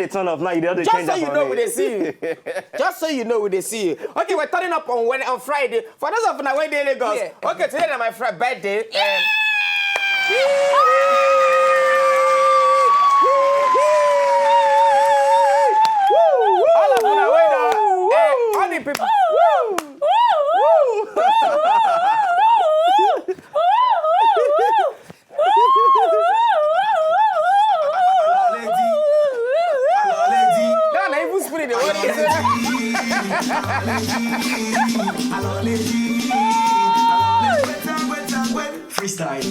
they turn off now, you don't just change so that you for know me. we they see you. Just so you know we they see you. Okay, we're turning up on Friday. For those of you where they Lagos. Yeah. Okay, today is my birthday. All of you are waiting. All the people. Freestyle.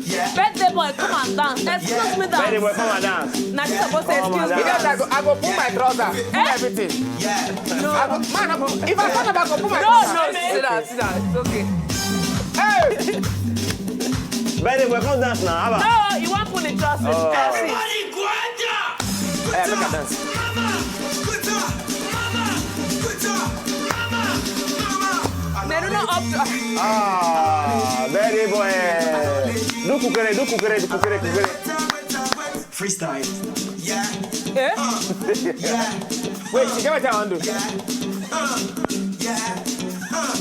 Yeah. Birthday boy, come and dance. Excuse me, dance. Birthday boy, come and dance. Now you supposed to excuse me. Because I go put my trouser, put everything. Yeah. No. If I turn up, I go put my No, trouser. no, sit down, sit down. It's okay. Hey! Birthday boy, come dance now. How about? No, you want to put the trust in. Hey, make a dance. Nedu not up to... Ah, birthday boy. Do kukere. Freestyle. Yeah. Eh? Yeah. Wait, you get what I want to do? Yeah.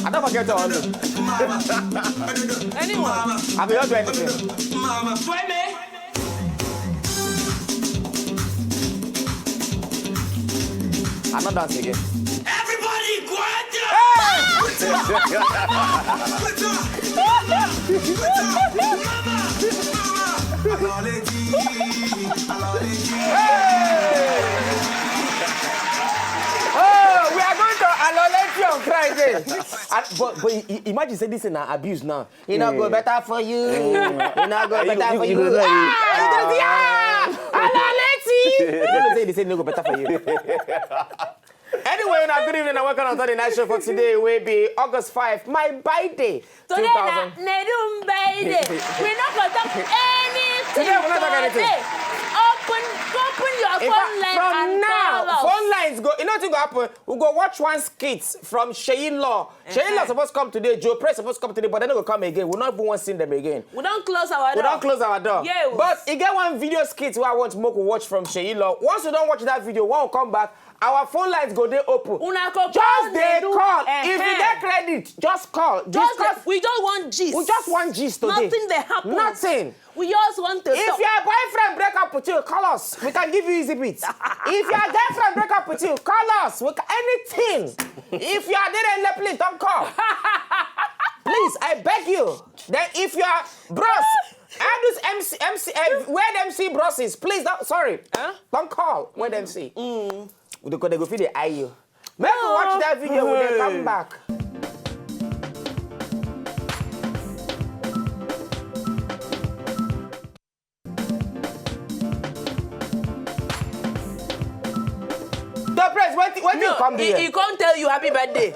I don't forget what I want to do. Anyone? I will not do anything. Mama. Sway me. I'm not dancing again. Everybody, quiet down. Oh, we are going to Aloleti on Friday. But imagine say this is an abuse now. You know, go better for you. You know, go better for you. Aloleti. They say no go better for you. Anyway, good evening and welcome to the night show for today. Will be August 5, my birthday. Today, Nedu byday. We're not going to talk anything. Today, we're not talking anything. Open your phone line from and now, call us. phone lines go. You know what's going to happen? We'll go watch one skit from Sheyin Law. Sheyin Law supposed to come today. Joe Press supposed to come today, but they're not going to come again. We'll not even want to see them again. We don't close our door. We don't close our door. Yes. But you get one video skit where I want Smoke to watch from Sheyin Law. Once you don't watch that video, one will come back. Our phone lines go there open. Just they call. If you get credit, just call. We just want gist. We just want gist today. Nothing that happens. Nothing. We just want to If talk. your boyfriend break up with you, call us. We can give you easy beats. If your girlfriend break up with you, call us. We can, anything. If you are there in the place, don't call. Please, I beg you. Then if you are bros, I do MC, where the MC bros is, please don't, sorry. Don't call where the MC. Because they go feel the eye you. Maybe watch that video when they come back. The press, when you come here? He can't tell you happy birthday.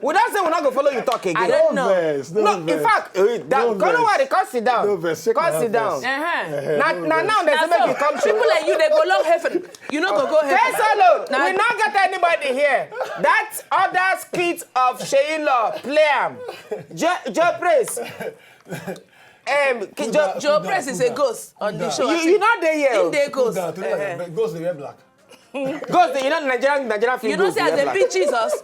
We don't say we're not going to follow you talk again. I don't know. No, in fact, don't worry, come sit down. Come sit down. Now they say make you come People like you, they go long heaven. You know go heaven. Yes, hello. We not get anybody here. That other skit of Sheyin Law, play him. Joe Press. Joe Press is a ghost on the show. You're not there yet. In the ghost. Ghost, they wear black. Ghost, you know Nigerian film. You don't say as they beat Jesus.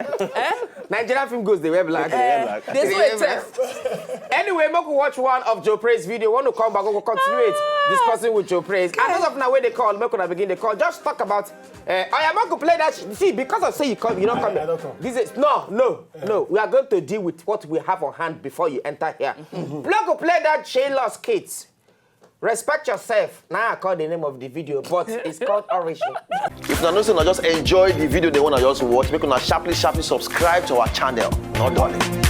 Nigerian film ghosts, they wear black. They say it. Anyway, we will watch one of Joe Praise video. Want to come back, we will continue discussing with Joe Praise. And as of now, when they call, we will begin the call. Just talk about. I am going to play that. See, because of say you come, you don't come. I don't come. This is no. We are going to deal with what we have on hand before you enter here. We will play that Sheyin Law skit. Respect yourself. Now I call the name of the video, but it's called Origin. If you know, just enjoy the video they want to just watch, make sure sharply subscribe to our channel. Not darling.